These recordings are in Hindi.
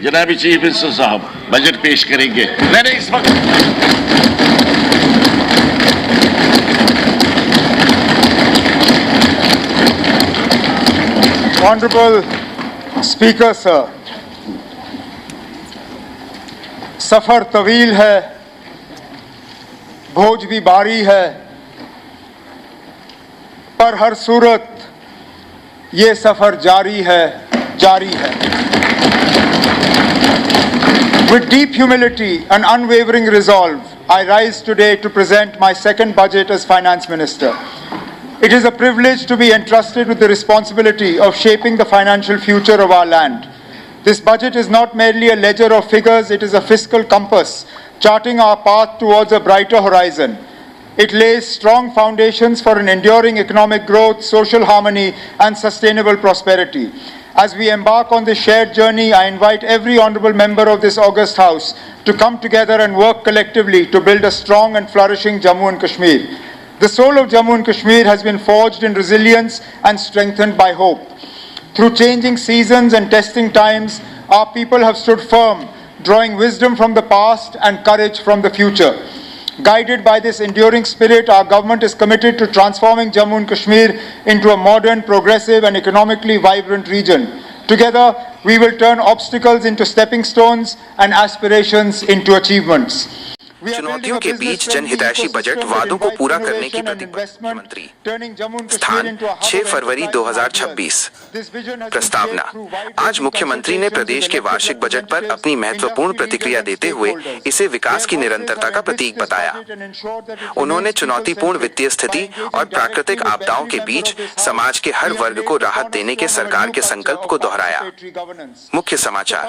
जनाबी चीफ मिनिस्टर साहब बजट पेश करेंगे। मैंने इस वक्त Honorable Speaker sir, सफर तवील है, भोज भी भारी है, पर हर सूरत ये सफर जारी है। With deep humility and unwavering resolve, I rise today to present my second budget as Finance Minister. It is a privilege to be entrusted with the responsibility of shaping the financial future of our land. This budget is not merely a ledger of figures, it is a fiscal compass, charting our path towards a brighter horizon. It lays strong foundations for an enduring economic growth, social harmony, and sustainable prosperity. As we embark on this shared journey, I invite every honourable member of this august House to come together and work collectively to build a strong and flourishing Jammu and Kashmir. The soul of Jammu and Kashmir has been forged in resilience and strengthened by hope. Through changing seasons and testing times, our people have stood firm, drawing wisdom from the past and courage from the future. Guided by this enduring spirit, our government is committed to transforming Jammu and Kashmir into a modern, progressive and economically vibrant region. Together, we will turn obstacles into stepping stones and aspirations into achievements. चुनौतियों के बीच जनहितैषी बजट वादों को पूरा करने की प्रतिबद्धता। मुख्यमंत्री स्थान 6 फरवरी 2026। प्रस्तावना। आज मुख्यमंत्री ने प्रदेश के वार्षिक बजट पर अपनी महत्वपूर्ण प्रतिक्रिया देते हुए इसे विकास की निरंतरता का प्रतीक बताया। उन्होंने चुनौतीपूर्ण वित्तीय स्थिति और प्राकृतिक आपदाओं के बीच समाज के हर वर्ग को राहत देने के सरकार के संकल्प को दोहराया। मुख्य समाचार।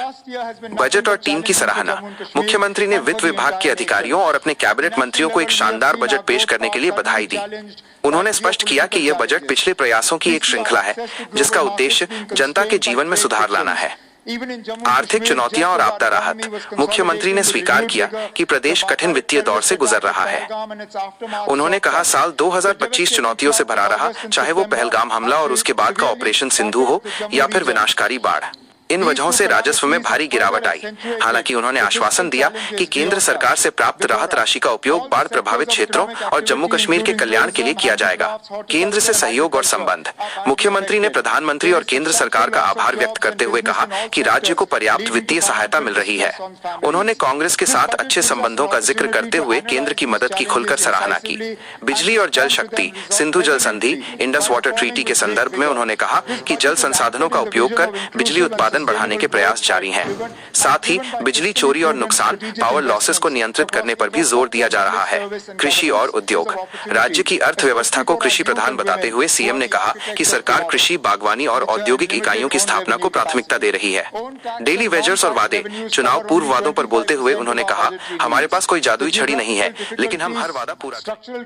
बजट और टीम की सराहना। मुख्यमंत्री ने वित्त विभाग के अधिकारियों और अपने कैबिनेट मंत्रियों को एक शानदार बजट पेश करने के लिए बधाई दी। उन्होंने स्पष्ट किया कि यह बजट पिछले प्रयासों की एक श्रृंखला है, जिसका उद्देश्य जनता के जीवन में सुधार लाना है। आर्थिक चुनौतियां और आपदा राहत। मुख्यमंत्री ने स्वीकार किया कि प्रदेश कठिन वित्तीय दौर से गुजर रहा है। उन्होंने कहा, साल 2025 चुनौतियों से भरा रहा, चाहे वो पहलगाम हमला और उसके बाद का ऑपरेशन सिंधु हो या फिर विनाशकारी बाढ़। इन वजहों से राजस्व में भारी गिरावट आई। हालांकि उन्होंने आश्वासन दिया कि केंद्र सरकार से प्राप्त राहत राशि का उपयोग बाढ़ प्रभावित क्षेत्रों और जम्मू कश्मीर के कल्याण के लिए किया जाएगा। केंद्र से सहयोग और संबंध। मुख्यमंत्री ने प्रधानमंत्री और केंद्र सरकार का आभार व्यक्त करते हुए कहा कि राज्य को पर्याप्त वित्तीय सहायता मिल रही है। उन्होंने कांग्रेस के साथ अच्छे संबंधों का जिक्र करते हुए केंद्र की मदद की खुलकर सराहना की। बिजली और जल शक्ति। सिंधु जल संधि, इंडस वाटर ट्रीटी के संदर्भ में उन्होंने कहा कि जल संसाधनों का उपयोग कर बिजली उत्पादन बढ़ाने के प्रयास जारी हैं। साथ ही बिजली चोरी और नुकसान, पावर लॉसेस को नियंत्रित करने पर भी जोर दिया जा रहा है। कृषि और उद्योग। राज्य की अर्थव्यवस्था को कृषि प्रधान बताते हुए सीएम ने कहा कि सरकार कृषि, बागवानी और औद्योगिक इकाइयों की स्थापना को प्राथमिकता दे रही है। डेली वेजर्स और वादे। चुनाव पूर्व वादों पर बोलते हुए उन्होंने कहा, हमारे पास कोई जादुई छड़ी नहीं है, लेकिन हम हर वादा पूरा करेंगे।